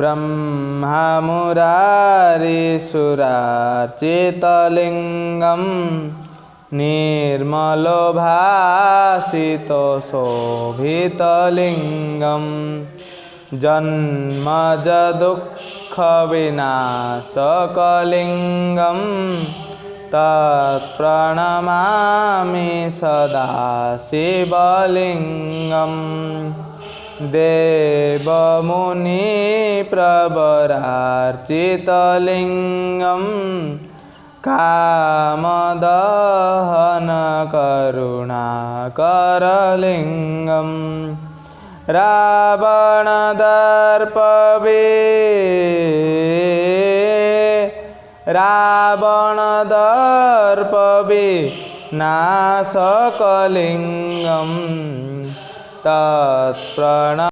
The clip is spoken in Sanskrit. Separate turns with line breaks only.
ब्रह्ममुरारिसुरार्चितलिङ्गं निर्मलोभासितशोभितलिङ्गं जन्मजदुःखविनाशकलिङ्गं तत्प्रणमामि सदा शिवलिङ्गम् देवमुनिप्रवरार्चितलिङ्गं कामदहनकरुणाकरलिङ्गं रावणदर्पविनाशकलिङ्गं तत्प्रणमामि